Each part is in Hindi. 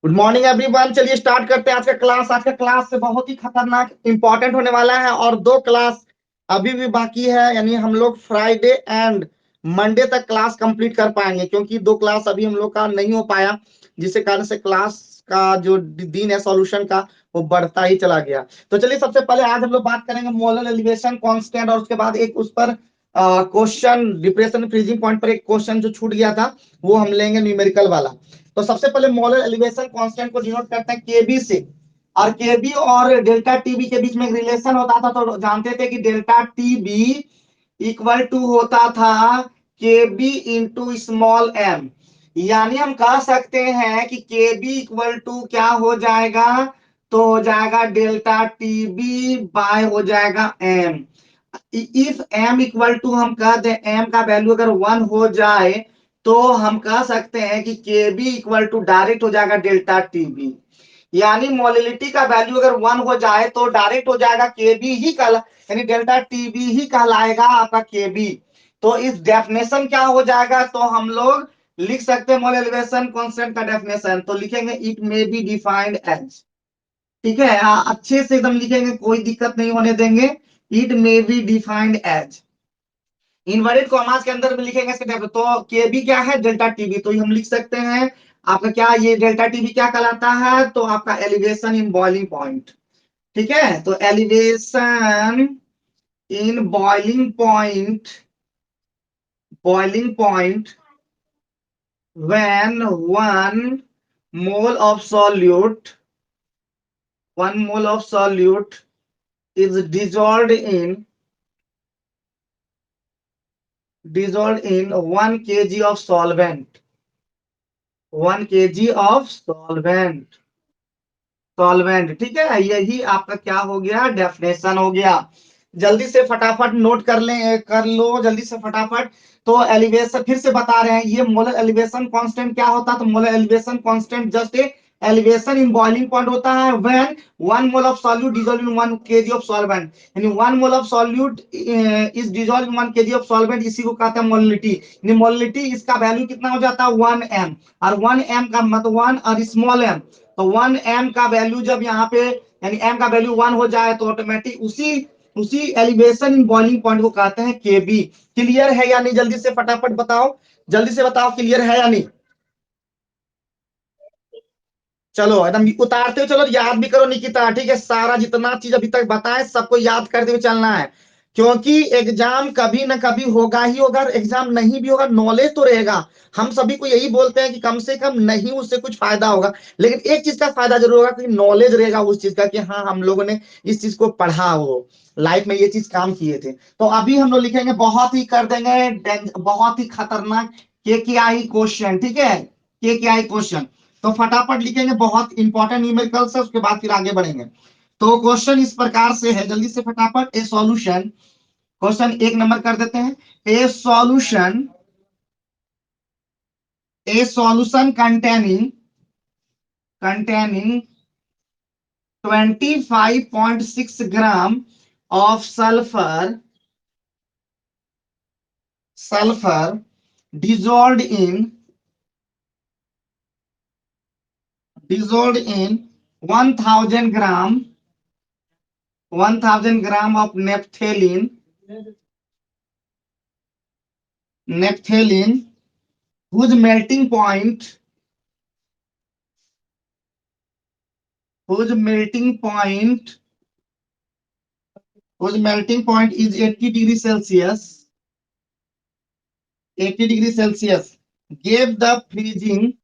Good morning everyone. चलिए स्टार्ट करते हैं आज का क्लास। आज का क्लास से बहुत ही खतरनाक इंपॉर्टेंट होने वाला है और दो क्लास अभी भी बाकी है, यानी हम लोग फ्राइडे एंड मंडे तक क्लास कंप्लीट कर पाएंगे, क्योंकि दो क्लास अभी हम लोग का नहीं हो पाया, जिसके कारण से क्लास का जो दिन है सॉल्यूशन का वो बढ़ता ही चला गया। तो चलिए सबसे पहले आज हम लोग बात करेंगे मोलर एलिवेशन कांस्टेंट, और उसके बाद एक उस पर क्वेश्चन डिप्रेशन फ्रीजिंग पॉइंट पर एक क्वेश्चन जो छूट गया था वो हम लेंगे न्यूमेरिकल वाला। तो सबसे पहले मोलर एलिवेशन कांस्टेंट को डिनोट करते हैं केबी से, और केबी और डेल्टा टीबी के बीच में एक रिलेशन होता था, तो जानते थे कि डेल्टा टीबी इक्वल टू होता था केबी इंटू स्मॉल एम। यानी हम कह सकते हैं कि केबी इक्वल टू क्या हो जाएगा, तो हो जाएगा डेल्टा टीबी बाय हो जाएगा M. If M equal to हम कह दें एम का वैल्यू अगर 1 हो जाए तो हम कह सकते हैं कि के बी इक्वल टू डायरेक्ट हो जाएगा डेल्टा टी बी। यानी मोलिलिटी का वैल्यू अगर 1 हो जाए तो डायरेक्ट हो जाएगा के बी ही कहला, यानी डेल्टा टी बी ही कहलाएगा आपका के बी। तो इस डेफिनेशन क्या हो जाएगा, तो हम लोग लिख सकते हैं मोल एलिवेशन कांस्टेंट का डेफिनेशन, तो लिखेंगे it may be defined as. ठीक है, अच्छे से एकदम लिखेंगे, कोई दिक्कत नहीं होने देंगे। It may be defined as inverted commas के अंदर में लिखेंगे इसके डेफिनेशन, तो के बी क्या है डेल्टा टीबी, तो हम लिख सकते हैं आपका क्या, ये डेल्टा टीबी क्या कहलाता है, तो आपका एलिवेशन इन बॉइलिंग पॉइंट। ठीक है, तो elevation in boiling point, boiling point when mole of solute 1 mole of solute is dissolved in 1 kg of solvent, 1 kg of solvent. ठीक है, यही आपका क्या हो गया, डेफिनेशन हो गया। जल्दी से फटाफट नोट कर लें, कर लो जल्दी से फटाफट। तो एलिवेशन फिर से बता रहे हैं, ये मोलर एलिवेशन कांस्टेंट क्या होता है, तो molar elevation constant just a elevation in boiling point होता है when 1 mole of solute dissolve in 1 KG of solvent, यानी 1 mole of solute is dissolve in 1 KG of solvent, इसी को कहते हैं मोलिलिटी। यानी मोलिलिटी इसका वैल्यू कितना हो जाता है 1 एम, और 1 एम का मतलब 1 और स्मॉल एम, तो 1 एम का वैल्यू जब यहाँ पे यानी एम का वैल्यू 1 हो जाए तो ऑटोमेटिक उसी उसी एलिवेशन इन बॉइलिंग पॉइंट को कहते हैं केबी। क्लियर है या नहीं, जल्दी से फटाफट बताओ, जल्दी से बताओ क्लियर है या नहीं। चलो एकदम उतारते हुए चलो, याद भी करो निकिता, ठीक है, सारा जितना चीज अभी तक बताए सबको याद करते हुए चलना है, क्योंकि एग्जाम कभी ना कभी होगा ही होगा, एग्जाम नहीं भी होगा नॉलेज तो रहेगा। हम सभी को यही बोलते हैं कि कम से कम नहीं उससे कुछ फायदा होगा, लेकिन एक चीज का फायदा जरूर होगा कि नॉलेज रहेगा उस चीज का, कि हाँ हम लोगों ने इस चीज को पढ़ा हो, लाइफ में ये चीज काम किए थे। तो अभी हम लोग लिखेंगे, बहुत ही कर देंगे बहुत ही खतरनाक के आई क्वेश्चन। ठीक है, के आई क्वेश्चन, तो फटाफट लिखेंगे, बहुत इंपॉर्टेंट न्यूमेरिकल्स है, उसके बाद फिर आगे बढ़ेंगे। तो क्वेश्चन इस प्रकार से है, जल्दी से फटाफट, ए सॉल्यूशन, क्वेश्चन एक नंबर कर देते हैं। ए solution, A solution containing 25.6 gram of sulphur dissolved in 1000 gram of naphthalene whose melting point whose melting point is 80 degrees Celsius, 80 degrees Celsius, gave the freezing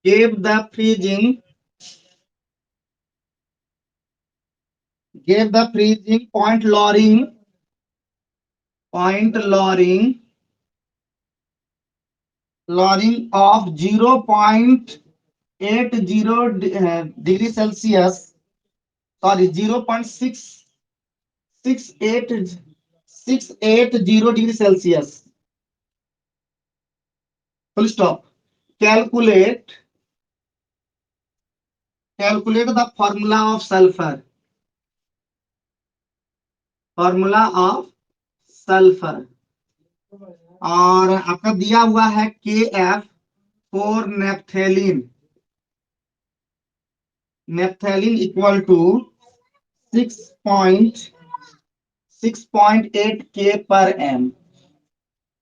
gave the freezing gave the freezing point lowering of 0.80 degree Celsius, sorry 0.680 degree Celsius, full stop. Calculate the formula of sulfur, और आपका दिया हुआ है के एफ फॉर नेप्थेलिन इक्वल टू 6.8 के पर एम।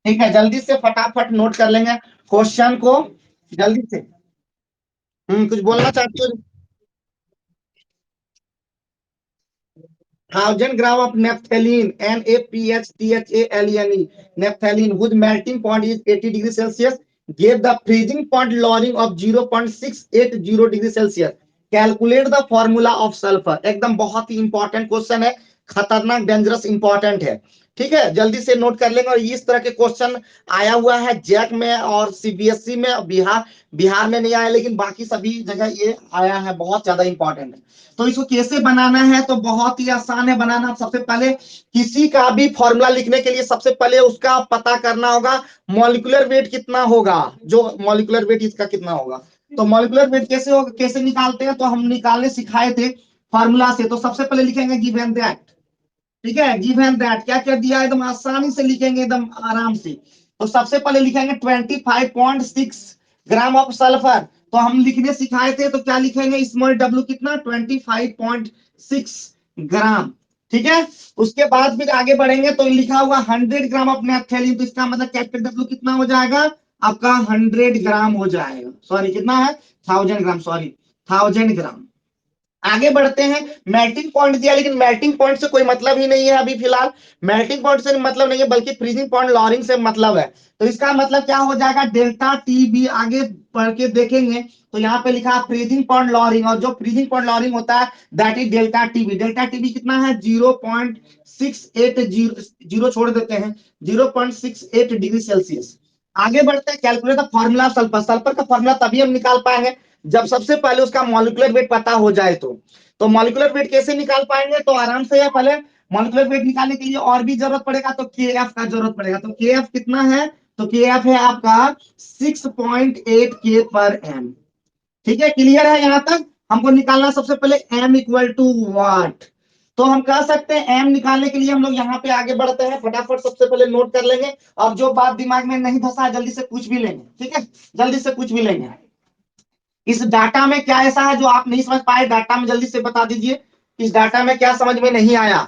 ठीक है, जल्दी से फटाफट नोट कर लेंगे क्वेश्चन को, जल्दी से। कुछ बोलना चाहते हो? 1000 ग्राम of naphthalene, NaPHTHALENE, naphthalene, whose melting point is 80 degrees Celsius, gave the freezing point lowering of 0.680 degree Celsius. Calculate the formula of sulphur. एकदम बहुत ही इंपॉर्टेंट क्वेश्चन है, खतरनाक डेंजरस इंपॉर्टेंट है। ठीक है, जल्दी से नोट कर लेंगे। और इस तरह के क्वेश्चन आया हुआ है जैक में और सीबीएसई में, बिहार बिहार में नहीं आया, लेकिन बाकी सभी जगह ये आया है, बहुत ज्यादा इंपॉर्टेंट है। तो इसको कैसे बनाना है, तो बहुत ही आसान है बनाना। सबसे पहले किसी का भी फॉर्मूला लिखने के लिए सबसे पहले उसका पता करना होगा मॉलिक्यूलर वेट कितना होगा, जो मॉलिक्यूलर वेट इसका कितना होगा। तो मॉलिक्यूलर वेट कैसे होगा, कैसे निकालते हैं, तो हम निकालने सिखाए थे फॉर्मूला से। तो सबसे पहले लिखेंगे गिवन दैट। ठीक है, गिवन दैट क्या क्या दिया, एकदम आसानी से लिखेंगे, एकदम आराम से। तो सबसे पहले लिखेंगे 25.6 ग्राम ऑफ सल्फर। तो हम लिखने सिखाए थे, तो क्या लिखेंगे, स्मॉल डब्ल्यू कितना, 25.6 ग्राम। ठीक है, उसके बाद फिर आगे बढ़ेंगे तो लिखा हुआ 100 ग्राम ऑफ नेप्थेलिन, तो इसका मतलब कैपिटल डब्ल्यू कितना हो जाएगा आपका, 100 ग्राम हो जाएगा। सॉरी कितना है, 1000 ग्राम, सॉरी 1000 ग्राम। आगे बढ़ते हैं, मेल्टिंग पॉइंट दिया, लेकिन मेल्टिंग पॉइंट से कोई मतलब ही नहीं है अभी फिलहाल। मेल्टिंग पॉइंट से मतलब नहीं है, बल्कि फ्रीजिंग पॉइंट लॉरिंग से मतलब है। तो इसका मतलब क्या हो जाएगा, डेल्टा टी बी। आगे बढ़ के देखेंगे तो यहाँ पे लिखा है फ्रीजिंग पॉइंट लॉरिंग, और जो फ्रीजिंग पॉइंट लॉरिंग होता है that is delta TB. Delta TB कितना है, 0.680, जीरो छोड़ देते हैं, 0.68 डिग्री सेल्सियस। आगे बढ़ते हैं, calculate the formula sulphur. Sulphur का फॉर्मूला तभी हम निकाल पाएंगे जब सबसे पहले उसका मॉलिक्यूलर वेट पता हो जाए। तो मॉलिक्यूलर वेट कैसे निकाल पाएंगे, तो आराम से है, पहले मॉलिक्यूलर वेट निकालने के लिए और भी जरूरत पड़ेगा, तो के एफ का जरूरत पड़ेगा। तो के एफ कितना है, तो के एफ है आपका 6.8 के पर एम। ठीक है, क्लियर है यहां तक। हमको निकालना सबसे पहले एम इक्वल टू वाट। तो हम कह सकते हैं एम निकालने के लिए हम लोग यहाँ पे आगे बढ़ते हैं, फटाफट सबसे पहले नोट कर लेंगे। और जो बात दिमाग में नहीं धसा है जल्दी से पूछ भी लेंगे। ठीक है, जल्दी से पूछ भी लेंगे। इस डाटा में क्या ऐसा है जो आप नहीं समझ पाए, डाटा में जल्दी से बता दीजिए। इस डाटा में क्या समझ में नहीं आया,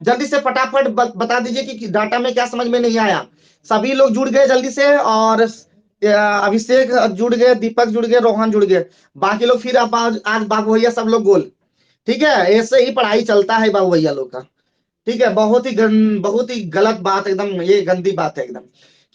जल्दी से फटाफट बता दीजिए कि डाटा में क्या समझ में नहीं आया। सभी लोग जुड़ गए जल्दी से, और अभिषेक जुड़ गए, दीपक जुड़ गए, रोहन जुड़ गए। बाकी लोग फिर अब आज बाबू भैया सब लोग गोल। ठीक है, ऐसे ही पढ़ाई चलता है बाबू भैया लोग का। ठीक है, बहुत ही गलत बात, एकदम ये गंदी बात है एकदम,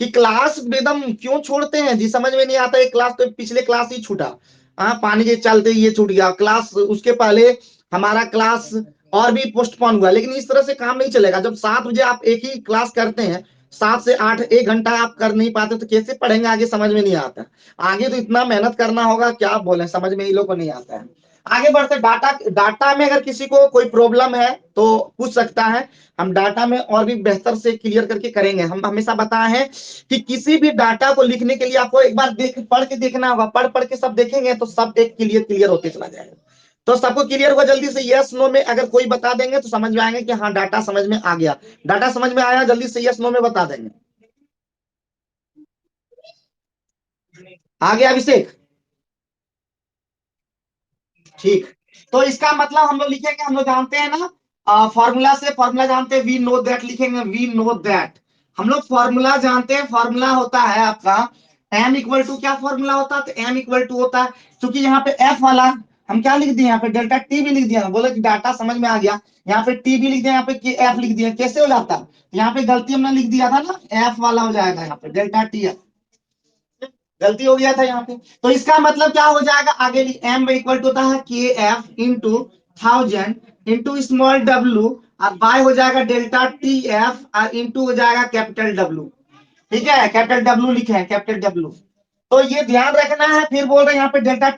कि क्लास एकदम क्यों छोड़ते हैं जी, समझ में नहीं आता है। क्लास तो पिछले क्लास ही छूटा, हाँ पानी के चलते ये छूट गया क्लास। उसके पहले हमारा क्लास और भी पोस्टपोन हुआ। लेकिन इस तरह से काम नहीं चलेगा। जब 7 बजे आप एक ही क्लास करते हैं, 7 से 8 1 घंटा आप कर नहीं पाते, तो कैसे पढ़ेंगे आगे, समझ में नहीं आता। आगे तो इतना मेहनत करना होगा, क्या बोले, समझ में इन लोग को नहीं आता है। आगे बढ़ते, डाटा डाटा में अगर किसी को कोई प्रॉब्लम है तो पूछ सकता है। हम डाटा में और भी बेहतर से क्लियर करके करेंगे। हम हमेशा बताए हैं कि किसी भी डाटा को लिखने के लिए आपको एक बार पढ़ के देखना होगा। पढ़ पढ़ के सब देखेंगे तो सब एक क्लियर क्लियर होते चला जाएगा। तो सबको क्लियर हुआ, जल्दी से यस नो में अगर कोई बता देंगे तो समझ में आएंगे कि हाँ डाटा समझ में आ गया। डाटा समझ में आया, जल्दी से यस नो में बता देंगे। आ गया अभिषेक, ठीक। तो इसका मतलब हम लोग लिखेंगे, हम लोग जानते हैं ना फॉर्मूला से, फॉर्मूला जानते हैं, वी नो दैट लिखेंगे, वी नो दैट। हम लोग फॉर्मूला जानते हैं, फॉर्मूला होता है आपका एम इक्वल टू, क्या फॉर्मूला होता है, तो एम इक्वल टू होता है, क्योंकि यहाँ पे एफ वाला हम क्या लिख दिए, यहाँ पे डेल्टा टी भी लिख दिया, बोले कि डाटा समझ में आ गया। यहाँ पे टी भी लिख दिया, यहाँ पे एफ लिख दिया, कैसे हो जाता है, यहाँ पे गलती हमने लिख दिया था ना, एफ वाला हो जाएगा, यहाँ पे डेल्टा टी एफ गलती हो गया था यहाँ पे। तो इसका मतलब क्या हो जाएगा, आगे एम इक्वल टू होता है के F into 1000 into small W, और बाय हो जाएगा डेल्टा टी एफ, और इंटू हो जाएगा कैपिटल डब्ल्यू। ठीक है, कैपिटल डब्ल्यू लिखे हैं, कैपिटल डब्ल्यू। तो ये ध्यान रखना है। फिर बोल रहे हैं यहाँ पे डेल्टा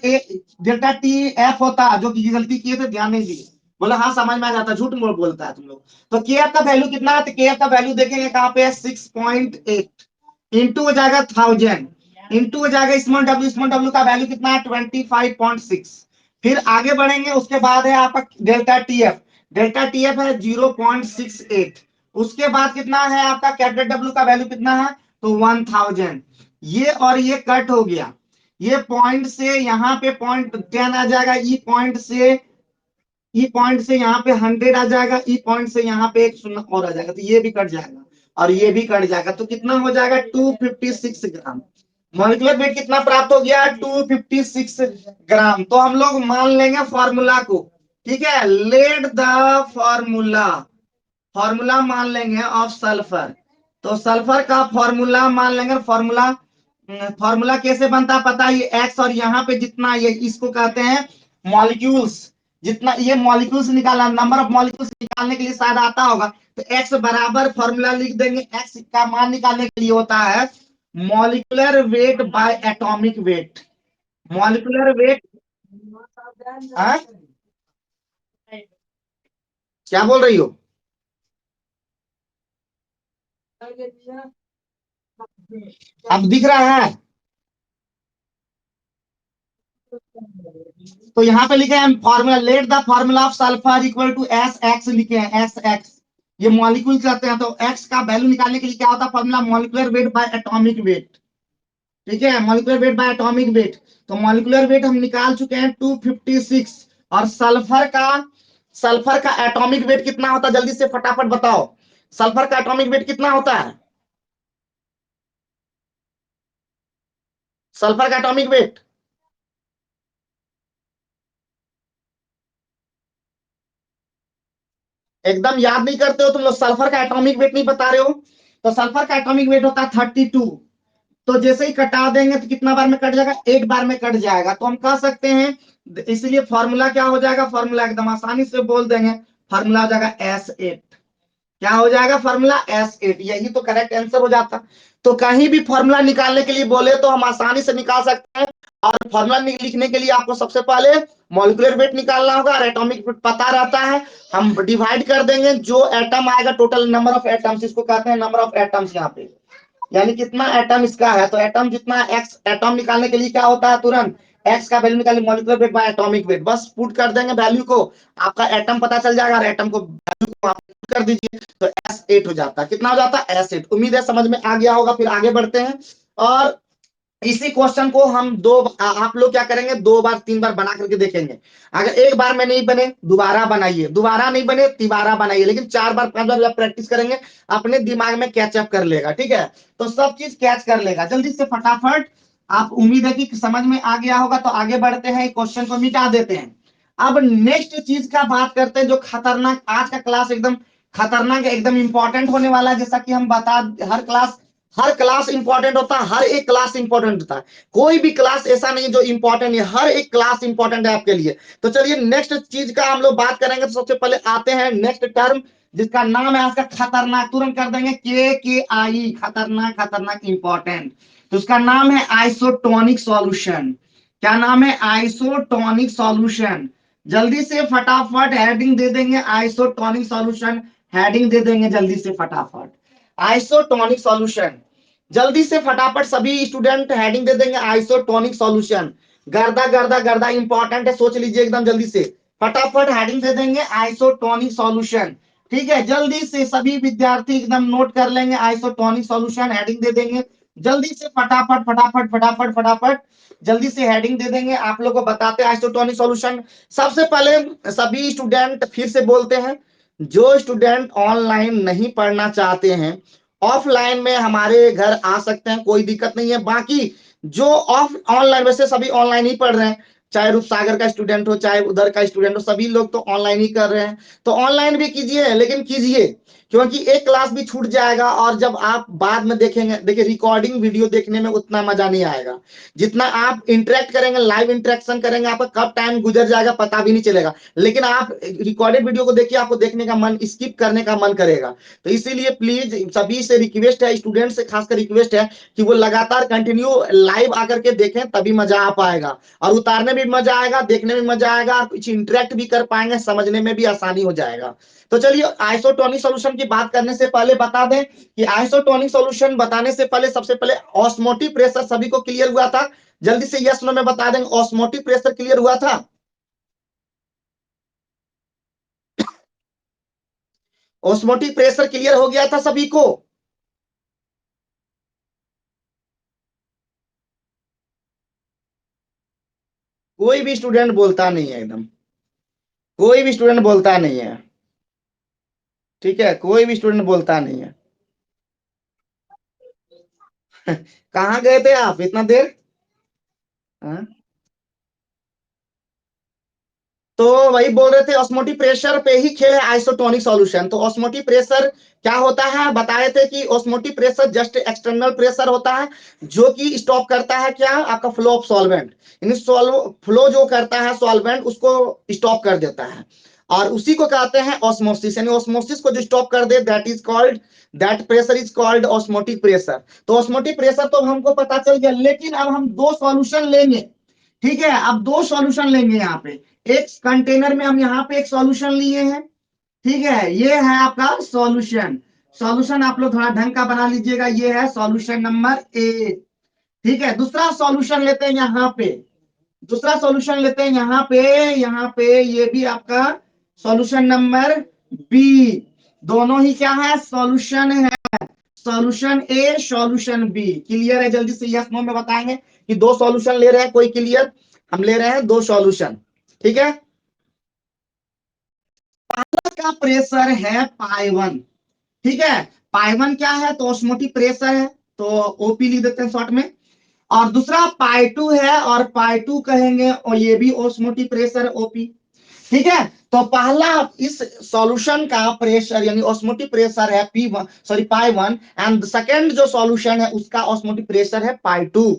टी एफ होता है, जो कि गलती किए थे, ध्यान नहीं दिए। बोला हाँ समझ में आ जाता, झूठ मोड़ बोलता है तुम लोग। तो के एफ का वैल्यू कितना है, तो के एफ का वैल्यू देखेंगे कहाँ पे है, 6.8 इंटू हो जाएगा 1000, इंटू हो जाएगा स्मॉल डब्ल्यू का वैल्यू कितना है, 25.6। फिर आगे बढ़ेंगे, उसके बाद है आपका delta T F. Delta T F है 0.68। उसके बाद कितना है आपका कैपिटल डब्ल्यू का वैल्यू कितना है, तो 1000। ये और ये कट हो गया, ये पॉइंट से यहाँ पे पॉइंट 10 आ जाएगा, ई पॉइंट से यहाँ पे 100 आ जाएगा, ई पॉइंट से यहाँ पे एक शून्य और आ जाएगा, तो ये भी कट जाएगा और ये भी कट जाएगा, तो कितना हो जाएगा 256 ग्राम। मॉलिक्यूलर वेट कितना प्राप्त हो गया 256 ग्राम। तो हम लोग मान लेंगे फॉर्मूला को, ठीक है, लेट द फॉर्मूला, फॉर्मूला मान लेंगे ऑफ सल्फर। तो सल्फर का फॉर्मूला मान लेंगे, फॉर्मूला फॉर्मूला कैसे बनता है पता है, ये एक्स और यहाँ पे जितना ये इसको कहते हैं मॉलिक्यूल्स, जितना ये मॉलिक्यूल्स निकालना, नंबर ऑफ मॉलिक्यूल्स निकालने के लिए शायद आता होगा, तो एक्स बराबर फॉर्मूला लिख देंगे, एक्स का मान निकालने के लिए होता है molecular weight by atomic weight. Molecular weight, क्या बोल रही हो? अब दिख रहा है? तो यहाँ पे लिखे हैं formula, let the formula of sulphur equal to S X, लिखे हैं एस एक्स, ये मॉलिक्यूल कहते हैं, तो एक्स का वैल्यू निकालने के लिए क्या होता है formula, molecular weight by atomic weight. ठीक है, molecular weight by atomic weight, तो मॉलिक्यूलर वेट हम निकाल चुके हैं 256, और सल्फर का एटॉमिक वेट कितना होता है जल्दी से फटाफट बताओ, सल्फर का एटॉमिक वेट कितना होता है, सल्फर का एटॉमिक वेट? एकदम याद नहीं करते हो तुम लोग, सल्फर का एटॉमिक वेट नहीं बता रहे हो, तो सल्फर का एटॉमिक वेट होता है 32। तो जैसे ही कटा देंगे तो कितना बार में कट जाएगा, 8 बार में कट जाएगा, तो हम कह सकते हैं इसलिए फॉर्मूला क्या हो जाएगा, फॉर्मूला एकदम आसानी से बोल देंगे, फॉर्मूला हो जाएगा S8। क्या हो जाएगा फॉर्मूला, S8, यही तो करेक्ट आंसर हो जाता। तो कहीं भी फॉर्मूला निकालने के लिए बोले तो हम आसानी से निकाल सकते हैं, और फॉर्मूला लिखने के लिए आपको सबसे पहले मॉलिक्यूलर वेट निकालना होगा और एटॉमिक वेट पता रहता है, हम डिवाइड कर देंगे, जो एटम आएगा टोटल नंबर ऑफ एटम्स, इसको कहते हैं नंबर ऑफ एटम्स यहाँ पे, यानी कितना एटम इसका है, तो एटम जितना एक्स, एटम निकालने के लिए क्या होता है तुरंत एक्स का वैल्यू निकालिए, molecular weight by atomic weight, बस पुट कर देंगे वैल्यू को, आपका एटम पता चल जाएगा, और एटम को वैल्यू को आप put कर दीजिए, तो S8 हो जाता है, कितना हो जाता है S8। उम्मीद है समझ में आ गया होगा, फिर आगे बढ़ते हैं, और इसी क्वेश्चन को हम आप लोग क्या करेंगे, 2 बार 3 बार बना करके देखेंगे, अगर एक बार में नहीं बने दोबारा बनाइए, दोबारा नहीं बने तिबारा बनाइए, लेकिन 4 बार 5 बार जब प्रैक्टिस करेंगे अपने दिमाग में कैचअप कर लेगा, ठीक है, तो सब चीज कैच कर लेगा जल्दी से फटाफट। आप उम्मीद है कि समझ में आ गया होगा, तो आगे बढ़ते हैं, क्वेश्चन को मिटा देते हैं। अब नेक्स्ट चीज का बात करते हैं जो खतरनाक, आज का क्लास एकदम खतरनाक एकदम इंपॉर्टेंट होने वाला है, जैसा कि हम बता, हर क्लास इंपॉर्टेंट होता है, हर एक क्लास इंपॉर्टेंट होता है, कोई भी क्लास ऐसा नहीं जो इंपॉर्टेंट है, हर एक क्लास इंपॉर्टेंट है आपके लिए। तो चलिए नेक्स्ट चीज का हम लोग बात करेंगे, तो सबसे पहले आते हैं नेक्स्ट टर्म, जिसका नाम है आज का खतरनाक, तुरंत कर देंगे के आई, खतरनाक खतरनाक इंपॉर्टेंट, तो उसका नाम है आइसोटोनिक सॉल्यूशन। क्या नाम है, आइसोटोनिक सॉल्यूशन। जल्दी से फटाफट हेडिंग दे देंगे आइसोटोनिक सॉल्यूशन, हेडिंग दे देंगे जल्दी से फटाफट आइसोटोनिक सॉल्यूशन, जल्दी से फटाफट सभी स्टूडेंट हेडिंग दे देंगे आइसोटोनिक सॉल्यूशन, गर्दा गर्दा गर्दा इंपॉर्टेंट है, सोच लीजिए एकदम जल्दी से फटाफट हेडिंग दे देंगे आइसोटोनिक सॉल्यूशन। ठीक है, जल्दी से सभी विद्यार्थी एकदम नोट कर लेंगे, आइसोटोनिक सॉल्यूशन हेडिंग दे देंगे, जल्दी से फटाफट फटाफट फटाफट फटाफट जल्दी से हेडिंग दे देंगे, आप लोग को बताते हैं आइसोटोनिक सॉल्यूशन। सबसे पहले सभी स्टूडेंट फिर से बोलते हैं, जो स्टूडेंट ऑनलाइन नहीं पढ़ना चाहते हैं ऑफलाइन में हमारे घर आ सकते हैं, कोई दिक्कत नहीं है, बाकी जो ऑफ ऑनलाइन, वैसे सभी ऑनलाइन ही पढ़ रहे हैं, चाहे रूप सागर का स्टूडेंट हो चाहे उधर का स्टूडेंट हो, सभी लोग तो ऑनलाइन ही कर रहे हैं, तो ऑनलाइन भी कीजिए, लेकिन कीजिए, क्योंकि एक क्लास भी छूट जाएगा, और जब आप बाद में देखेंगे, देखिए रिकॉर्डिंग वीडियो देखने में उतना मजा नहीं आएगा, जितना आप इंटरेक्ट करेंगे, लाइव इंटरेक्शन करेंगे, आपका कब टाइम गुजर जाएगा पता भी नहीं चलेगा, लेकिन आप रिकॉर्डेड वीडियो को देखिए, आपको देखने का मन, स्किप करने का मन करेगा, तो इसीलिए प्लीज सभी से रिक्वेस्ट है, स्टूडेंट से खासकर रिक्वेस्ट है कि वो लगातार कंटिन्यू लाइव आकर के देखें, तभी मजा आ पाएगा, और उतारने में भी मजा आएगा, देखने में मजा आएगा, कुछ इंटरेक्ट भी कर पाएंगे, समझने में भी आसानी हो जाएगा। तो चलिए आइसोटोनिक सॉल्यूशन की बात करने से पहले बता दें कि आइसोटोनिक सॉल्यूशन बताने से पहले सबसे पहले ऑस्मोटिक प्रेशर सभी को क्लियर हुआ था, जल्दी से यस नो में बता देंगे, ऑस्मोटिक प्रेशर क्लियर हुआ था, ऑस्मोटिक प्रेशर क्लियर हो गया था सभी को? कोई भी स्टूडेंट बोलता नहीं है एकदम, कोई भी स्टूडेंट बोलता नहीं है। ठीक है, कोई भी स्टूडेंट बोलता नहीं है। कहाँ गए थे आप इतना देर? हाँ? तो वही बोल रहे थे, ऑस्मोटिक प्रेशर पे ही खेल है आइसोटोनिक सॉल्यूशन। तो ऑस्मोटिक प्रेशर क्या होता है, बताए थे कि osmotic pressure just external pressure होता है जो कि स्टॉप करता है क्या, आपका फ्लो ऑफ सॉल्वेंट, यानी फ्लो जो करता है सॉल्वेंट उसको स्टॉप कर देता है, और उसी को कहते हैं ऑस्मोसिस, यानी ऑस्मोसिस को जो स्टॉप कर दे that is called, that pressure is called osmotic pressure. तो ऑस्मोटिक प्रेशर तो हमको पता चल गया, लेकिन अब हम दो सॉल्यूशन लेंगे। ठीक है, अब दो सॉल्यूशन लेंगे यहाँ पे। एक कंटेनर में हम यहाँ पे एक सॉल्यूशन लिए हैं। ठीक है, ये है आपका सॉल्यूशन। सॉल्यूशन आप लोग थोड़ा ढंग का बना लीजिएगा, ये है सॉल्यूशन नंबर ए। ठीक है, दूसरा सॉल्यूशन लेते हैं यहाँ पे। दूसरा सॉल्यूशन लेते हैं यहाँ पे ये भी आपका सॉल्यूशन नंबर बी। दोनों ही क्या है, सॉल्यूशन है। Solution A solution B clear है, जल्दी से यस नो में बताएंगे कि दो सॉल्यूशन ले रहे हैं, कोई क्लियर? हम ले रहे हैं दो सॉल्यूशन। ठीक है, का प्रेशर है पाई वन। ठीक है, पाई वन क्या है, तो ऑस्मोटिक प्रेशर है, तो ओपी लिख देते हैं शॉर्ट में। और दूसरा पाई टू है, और पाई टू कहेंगे, और ये भी ऑस्मोटिक प्रेशर ओपी। ठीक है, तो पहला इस सॉल्यूशन का प्रेशर यानी ऑस्मोटिक प्रेशर है P one, sorry pi one, and second जो सॉल्यूशन है उसका ऑस्मोटिक प्रेशर है पाई टू।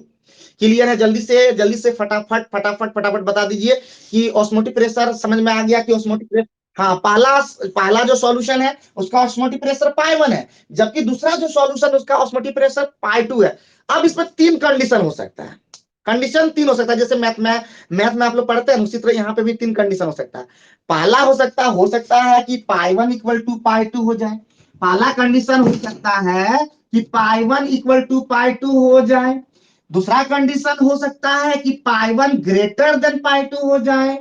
क्लियर है, जल्दी से फटाफट फटाफट फटाफट बता दीजिए कि ऑस्मोटिक प्रेशर समझ में आ गया कि ऑस्मोटिक प्रेशर। हाँ, पहला पहला जो सॉल्यूशन है उसका ऑस्मोटिक प्रेशर पाई वन है, जबकि दूसरा जो सॉल्यूशन उसका ऑस्मोटिक प्रेशर पाई टू है। अब इसमें तीन कंडीशन हो सकता है, कंडीशन तीन हो सकता है, जैसे मैथ में आप लोग पढ़ते हैं उसी तरह यहाँ पे भी तीन कंडीशन हो सकता है। पहला हो सकता है कि pi one equal to pi two हो जाए। पहला कंडीशन हो सकता है कि pi one equal to pi two हो जाए। दूसरा कंडीशन हो सकता है कि pi one greater than pi two हो जाए।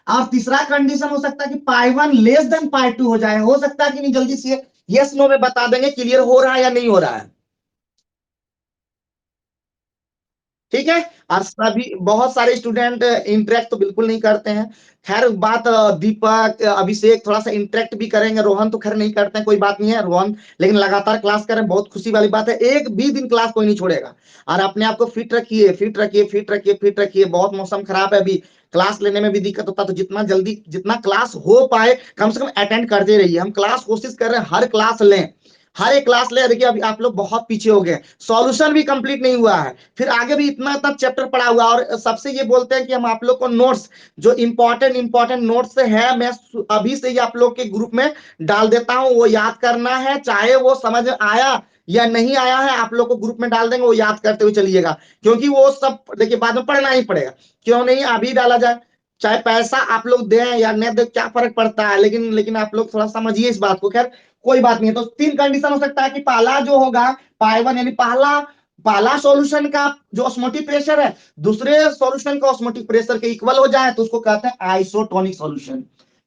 और तीसरा कंडीशन हो सकता है कि pi one less than pi two हो जाए। हो सकता है कि नहीं, जल्दी से यस नो में बता देंगे क्लियर हो रहा है या नहीं हो रहा है। ठीक है, और सभी बहुत सारे स्टूडेंट इंटरेक्ट तो बिल्कुल नहीं करते हैं। खैर बात दीपक अभिषेक थोड़ा सा इंटरेक्ट भी करेंगे, रोहन तो खैर नहीं करते हैं, कोई बात नहीं है रोहन, लेकिन लगातार क्लास करें, बहुत खुशी वाली बात है, एक भी दिन क्लास कोई नहीं छोड़ेगा। और अपने आप को फिट रखिए, फिट रखिए, फिट रखिए, फिट रखिए, बहुत मौसम खराब है अभी, क्लास लेने में भी दिक्कत होता है, तो जितना जल्दी जितना क्लास हो पाए कम से कम अटेंड करते रहिए। हम क्लास कोशिश कर रहे हैं हर क्लास लें, हर एक क्लास ले। देखिए अभी आप लोग बहुत पीछे हो गए, सॉल्यूशन भी कंप्लीट नहीं हुआ है, फिर आगे भी इतना इतना चैप्टर पड़ा हुआ, और सबसे ये बोलते हैं कि हम आप लोग को नोट्स जो इंपॉर्टेंट नोट्स है, मैं अभी से ही आप लोग के ग्रुप में डाल देता हूं, वो याद करना है, चाहे वो समझ आया या नहीं आया है, आप लोग को ग्रुप में डाल देंगे, वो याद करते हुए चलिएगा, क्योंकि वो सब देखिए बाद में पढ़ना ही पड़ेगा। क्यों नहीं अभी डाला जाए, चाहे पैसा आप लोग दें या न दें क्या फर्क पड़ता है, लेकिन आप लोग थोड़ा समझिए इस बात को। खैर कोई बात नहीं है, तो तीन कंडीशन हो सकता है कि पहला जो होगा पाई वन, यानी पहला पहला सॉल्यूशन का जो ऑस्मोटिक प्रेशर है दूसरे सॉल्यूशन का ऑस्मोटिक प्रेशर के इक्वल हो जाए तो उसको कहते हैं आइसोटोनिक सॉल्यूशन।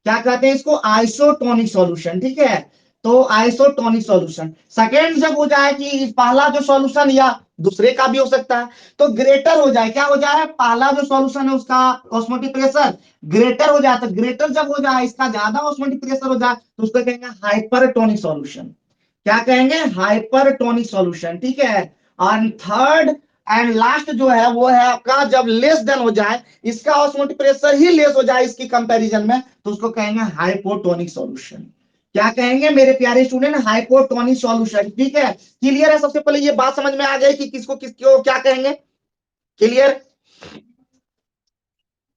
क्या कहते हैं इसको, आइसोटोनिक सॉल्यूशन। ठीक है, तो आइसोटोनिक सॉल्यूशन सेकेंड जब हो जाए कि पहला जो सॉल्यूशन या दूसरे का भी हो सकता है तो ग्रेटर हो जाए, क्या हो जाए, पहला जो सॉल्यूशन है उसका ऑस्मोटिक प्रेशर ग्रेटर हो जाए, तो ग्रेटर जब हो जाए इसका ज्यादा ऑस्मोटिक प्रेशर हो जाए तो उसको कहेंगे हाइपरटोनिक सॉल्यूशन। क्या कहेंगे, हाइपरटोनिक सॉल्यूशन। ठीक है, और थर्ड एंड लास्ट जो है वो है आपका जब लेस देन हो जाए, इसका ऑस्मोटिक प्रेशर ही लेस हो जाए इसकी कंपैरिजन में, तो उसको कहेंगे हाइपोटोनिक सॉल्यूशन। क्या कहेंगे मेरे प्यारे स्टूडेंट, हाइपोटोनिक सॉल्यूशन। ठीक है, क्लियर है, सबसे पहले ये बात समझ में आ गई कि किसको किसको क्या कहेंगे, क्लियर?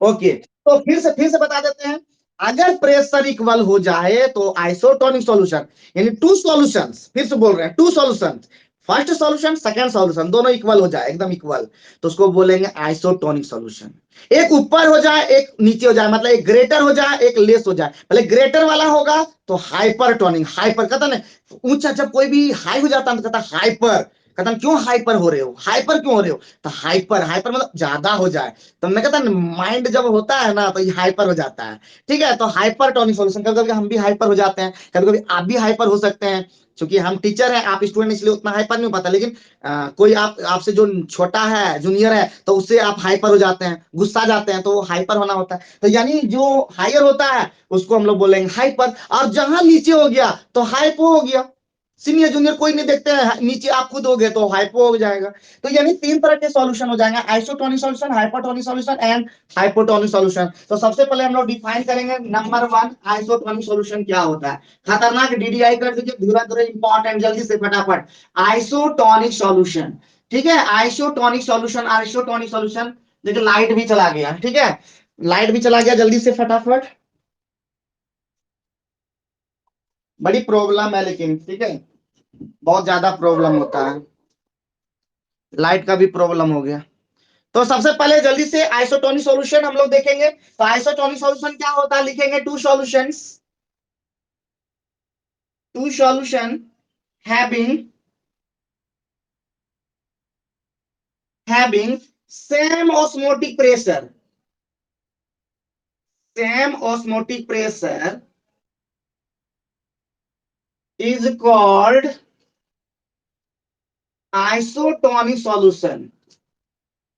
ओके, तो फिर से बता देते हैं, अगर प्रेशर इक्वल हो जाए तो आइसोटोनिक सॉल्यूशन, यानी टू सॉल्यूशंस, फिर से बोल रहे हैं two solutions, first solution second solution दोनों इक्वल हो जाए, एकदम इक्वल, तो उसको बोलेंगे आइसोटोनिक सॉल्यूशन। एक ऊपर हो जाए एक नीचे हो जाए, मतलब एक ग्रेटर हो जाए एक लेस हो जाए, पहले ग्रेटर वाला होगा तो हाइपरटोनिक, हाइपर कहता ना ऊंचा, जब कोई भी हाई हो जाता है तो कहता हाइपर, कहता क्यों हाइपर हो रहे हो, हाइपर क्यों हो रहे हो? तो हाइपर, हाइपर मतलब ज्यादा हो जाए। तो मैं कहता माइंड जब होता है ना तो ये हाइपर हो जाता है। ठीक है, तो हाइपर टोनिक सॉल्यूशन, कभी कभी हम भी हाइपर हो जाते हैं, कभी कभी आप भी हाइपर हो सकते हैं। क्योंकि हम टीचर हैं, आप स्टूडेंट, इसलिए उतना हाइपर नहीं हो पाता, लेकिन कोई आपसे जो छोटा है, जूनियर है, तो उससे आप हाइपर हो जाते हैं, गुस्सा जाते हैं, तो वो हाइपर होना होता है। तो यानी जो हायर होता है उसको हम लोग बोलेंगे हाइपर, और जहां नीचे हो गया तो हाइपो हो गया। सीनियर जूनियर कोई नहीं देखते हैं, नीचे आप खुद हो गए तो हाइपो हो जाएगा। तो यानी तीन तरह के सॉल्यूशन हो जाएंगे, isotonic solution, hypertonic solution and hypotonic solution. तो सबसे पहले हम लोग डिफाइन करेंगे नंबर वन, आइसोटोनिक सॉल्यूशन क्या होता है। खतरनाक डीडीआई कर दीजिए, धीरे धीरे इंपॉर्टेंट, जल्दी से फटाफट। आइसोटोनिक सॉल्यूशन, ठीक है, आइसोटोनिक सॉल्यूशन, आइसोटोनिक सॉल्यूशन। देखिए लाइट भी चला गया, ठीक है, लाइट भी चला गया, जल्दी से फटाफट। बड़ी प्रॉब्लम है लेकिन, ठीक है, बहुत ज्यादा प्रॉब्लम होता है, लाइट का भी प्रॉब्लम हो गया। तो सबसे पहले जल्दी से आइसोटोनिक सॉल्यूशन हम लोग देखेंगे। तो आइसोटोनिक सॉल्यूशन क्या होता है, लिखेंगे two solutions, two solution having having same osmotic pressure, same osmotic pressure is called isotonic solution.